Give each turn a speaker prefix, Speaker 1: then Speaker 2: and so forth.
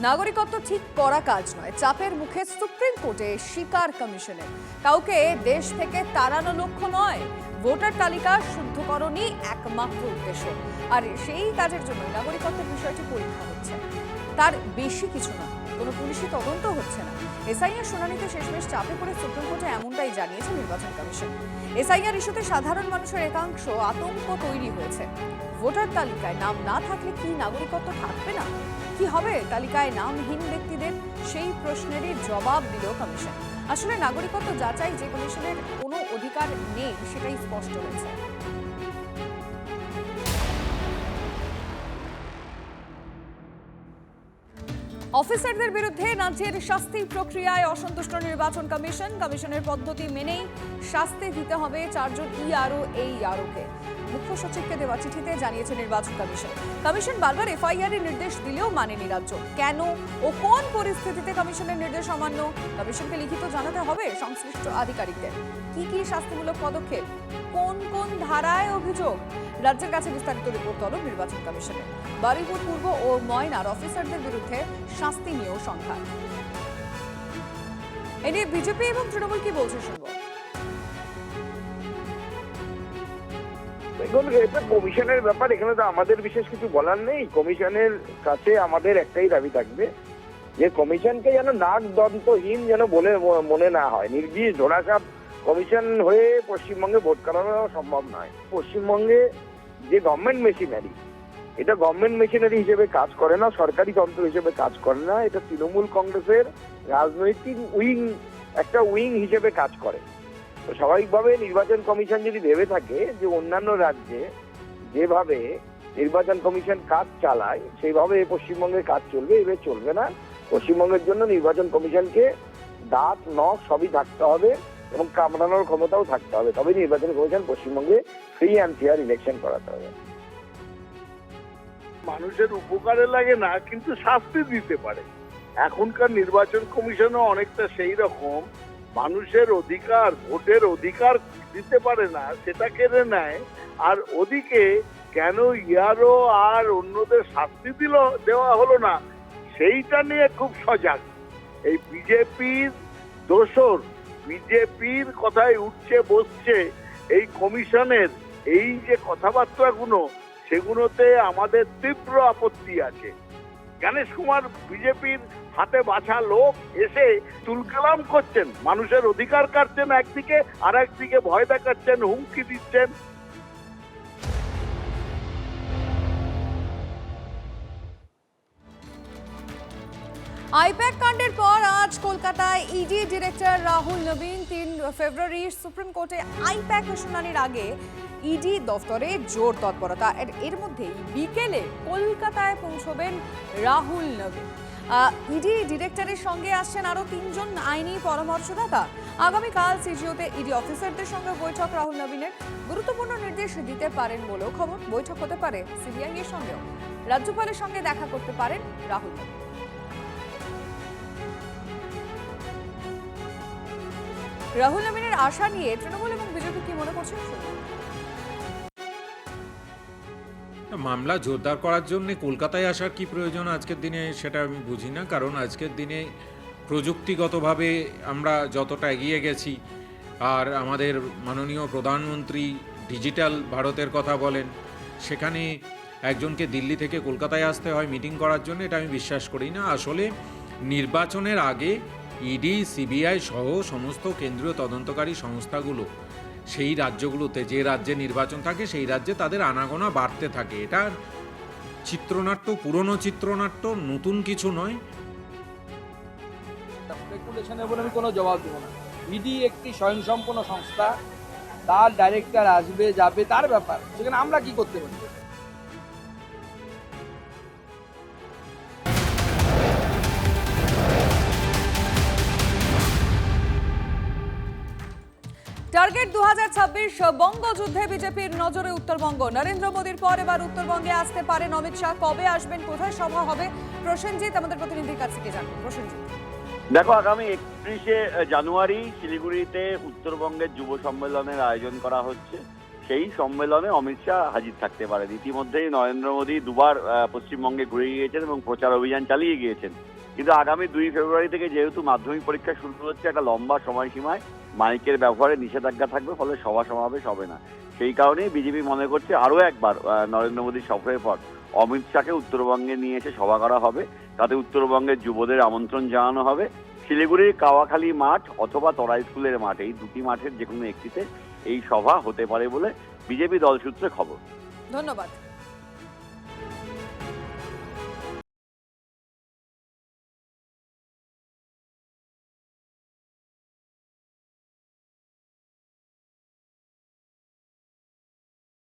Speaker 1: নাগরিকত্ব ঠিক করা কাজ নয়, চাপের মুখে সুপ্রিম কোর্টে স্বীকার কমিশনের। কাউকে দেশ থেকে তাড়ানো লক্ষ্য নয়, ভোটার তালিকা শুদ্ধকরণই একমাত্র উদ্দেশ্য। আর সেই কাজের জন্য নাগরিকত্বের বিষয়টি পরীক্ষা হচ্ছে, তার বেশি কিছু নয়। কোনো পুলিশি তদন্ত হচ্ছে না। এসআইআর শুনানিতে শেষমেশ চাপে পড়ে সুপ্রিম কোর্টে এমনটাই জানিয়েছে নির্বাচন কমিশন। এসআইআর ইস্যুতে সাধারণ মানুষের একাংশ আতঙ্ক তৈরি হয়েছে। ভোটার তালিকায় নাম না থাকলে কি নাগরিকত্ব থাকবে না? কি হবে তালিকায় নামহীন ব্যক্তিদের? সেই প্রশ্নেরই জবাব দিল কমিশন। আসলে নাগরিকত্ব যাচাই যে কমিশনের কোনো অধিকার নেই সেটাই স্পষ্ট হয়েছে। অফিসারদের বিরুদ্ধে রাজ্যের শাস্তি প্রক্রিয়ায় অসন্তুষ্ট নির্বাচন কমিশন। কমিশনের পদ্ধতি মেনেই শাস্তি দিতে হবে 4 জন ইআরও কে। মুখ্য সচিবকে দেওয়া চিঠিতে জানিয়েছে নির্বাচন কমিশন। কমিশন বারবার এফআইআর এর নির্দেশ দিলেও মানেনি রাজ্য। কেন ও কোন পরিস্থিতিতে কমিশনের নির্দেশ অমান্য? কমিশনকে লিখিত জানাতে হবে সংশ্লিষ্ট আধিকারিকদের। কি কি শাস্তিমূলক পদক্ষেপ, কোন কোন ধারায় অভিযোগ? রাজ্যের কাছে বিস্তারিত রিপোর্ট তলব নির্বাচন কমিশনের। বারুইপুর পূর্ব ও ময়নার অফিসারদের বিরুদ্ধে শাস্তি নিয়েও সংখ্যা। এ নিয়ে বিজেপি এবং তৃণমূল কি বলছে শুনবো।
Speaker 2: দেখুন, এটা কমিশনের ব্যাপার, এখানে তো আমাদের বিশেষ কিছু বলার নেই। কমিশনের কাছে আমাদের একটাই দাবি থাকবে যে কমিশনকে যেন নাক দন্তহীন যেন বলে মনে না হয়। নির্দিষ্ট ধরাসাপ কমিশন হয়ে পশ্চিমবঙ্গে ভোট করানো সম্ভব নয়। পশ্চিমবঙ্গে যে গভর্নমেন্ট মেশিনারি, এটা গভর্নমেন্ট মেশিনারি হিসেবে কাজ করে না, সরকারি তন্ত্র হিসেবে কাজ করে না। এটা তৃণমূল কংগ্রেসের রাজনৈতিক একটা উইং হিসেবে কাজ করে। তো স্বাভাবিকভাবে নির্বাচন কমিশন যদি ভেবে থাকে যে অন্যান্য রাজ্যে যেভাবে নির্বাচন কমিশন কাজ চালায় সেইভাবে পশ্চিমবঙ্গের কাজ চলবে, এভাবে চলবে না। পশ্চিমবঙ্গের জন্য নির্বাচন কমিশনকে দাঁত নখ সবই থাকতে হবে এবং কামড়ানোর ক্ষমতাও থাকতে হবে, তবে নির্বাচন কমিশন পশ্চিমবঙ্গে ফ্রি অ্যান্ড ফেয়ার ইলেকশন করাতে হবে।
Speaker 3: মানুষের উপকারে লাগে না, কিন্তু শাস্তি দিতে পারে। এখনকার নির্বাচন কমিশনও অনেকটা সেই রকম, মানুষের অধিকার, ভোটের অধিকার দিতে পারে না, সেটা কেড়ে নেয়। আর ওদিকে কেন ইয়ারও আর অন্যদের শাস্তি দেওয়া হলো না, সেইটা নিয়ে খুব সজাগ। এই বিজেপির দোসর, বিজেপির কথায় উঠছে বসছে এই কমিশনের এই যে কথাবার্তাগুলো, সেগুলোতে আমাদের তীব্র আপত্তি আছে। গণেশ কুমার বিজেপির হাতে বাছা লোক এসে তুলকালাম করছেন, মানুষের অধিকার কাটছেন একদিকে, আর একদিকে ভয় দেখাচ্ছেন, হুমকি দিচ্ছেন।
Speaker 1: আইপ্যাক কাণ্ডের পর আজ কলকাতায় ইডি ডিরেক্টর রাহুল নবীন। 3 ফেব্রুয়ারি সুপ্রিম কোর্টে আইপ্যাক শুনানির আগে ইডি দফতরে জোর তৎপরতা। এর মধ্যেই বিকেলে কলকাতায় পৌঁছবেন রাহুল নবীন। ইডি ডিরেক্টরের সঙ্গে আসছেন আরো 3 জন আইনি পরামর্শদাতা। আগামীকাল সিজিওতে ইডি অফিসারদের সঙ্গে বৈঠক রাহুল নবীনের। গুরুত্বপূর্ণ নির্দেশ দিতে পারেন বলেও খবর। বৈঠক হতে পারে সিবিআই এর সঙ্গেও। রাজ্যপালের সঙ্গে দেখা করতে পারেন রাহুল নবীন। রাহুল নবীনের আশা নিয়ে তৃণমূল এবং বিজেপি কি মনে করছেন?
Speaker 4: মামলা জোরদার করার জন্য কলকাতায় আসার কি প্রয়োজন আজকের দিনে, সেটা আমি বুঝি না। কারণ আজকের দিনে প্রযুক্তিগতভাবে আমরা যতটা এগিয়ে গেছি, আর আমাদের মাননীয় প্রধানমন্ত্রী ডিজিটাল ভারতের কথা বলেন, সেখানে একজনকে দিল্লি থেকে কলকাতায় আসতে হয় মিটিং করার জন্য, এটা আমি বিশ্বাস করি না। আসলে নির্বাচনের আগে ইডি, সিবিআই সহ সমস্ত কেন্দ্রীয় তদন্তকারী সংস্থাগুলো সেই রাজ্যগুলোতে, যে রাজ্যে নির্বাচন থাকে সেই রাজ্যে তাদের আনাগোনা বাড়তে থাকে। এটা চিত্রনাট্য, পুরনো চিত্রনাট্য, নতুন কিছু নয়।
Speaker 5: স্পেকুলেশনের বলে আমি কোনো জবাব দেবো না। ইডি একটি স্বয়ংসম্পূর্ণ সংস্থা, তার ডাইরেক্টর আসবে যাবে, তার ব্যাপার। সেখানে আমরা কি করতে পারি?
Speaker 1: টার্গেট 2026 বঙ্গযুদ্ধে বিজেপির নজরে উত্তরবঙ্গ। নরেন্দ্র মোদীর পর এবার উত্তরবঙ্গে আসতে পারেন অমিত শাহ। কবে আসবেন, কোথায় সভা হবে? প্রসেনজিৎ আমাদের প্রতিনিধির কাছ থেকে জানবো। প্রসেনজিৎ,
Speaker 6: দেখো, আগামী 31শে জানুয়ারি শিলিগুড়িতে উত্তরবঙ্গের যুব সম্মেলনের আয়োজন করা হচ্ছে। সেই সম্মেলনে অমিত শাহ হাজির থাকতে পারেন। ইতিমধ্যেই নরেন্দ্র মোদী দুবার পশ্চিমবঙ্গে ঘুরে গিয়েছেন এবং প্রচার অভিযান চালিয়ে গিয়েছেন, কিন্তু আগামী 2 ফেব্রুয়ারি থেকে যেহেতু মাধ্যমিক পরীক্ষা শুরু হচ্ছে, একটা লম্বা সময়সীমায় মাইকের ব্যবহারে নিষেধাজ্ঞা থাকবে, ফলে সভা সমাবেশ হবে না। সেই কারণেই বিজেপি মনে করছে আরও একবার নরেন্দ্র মোদীর সফরের পর অমিত শাহকে উত্তরবঙ্গে নিয়ে এসে সভা করা হবে, তাতে উত্তরবঙ্গের যুবদের আমন্ত্রণ জানানো হবে। শিলিগুড়ির কাওয়াখালী মাঠ অথবা তরাই স্কুলের মাঠ, এই দুটি মাঠের যে কোনো একটিতে এই সভা হতে পারে বলে বিজেপি দল সূত্রে খবর।
Speaker 1: ধন্যবাদ।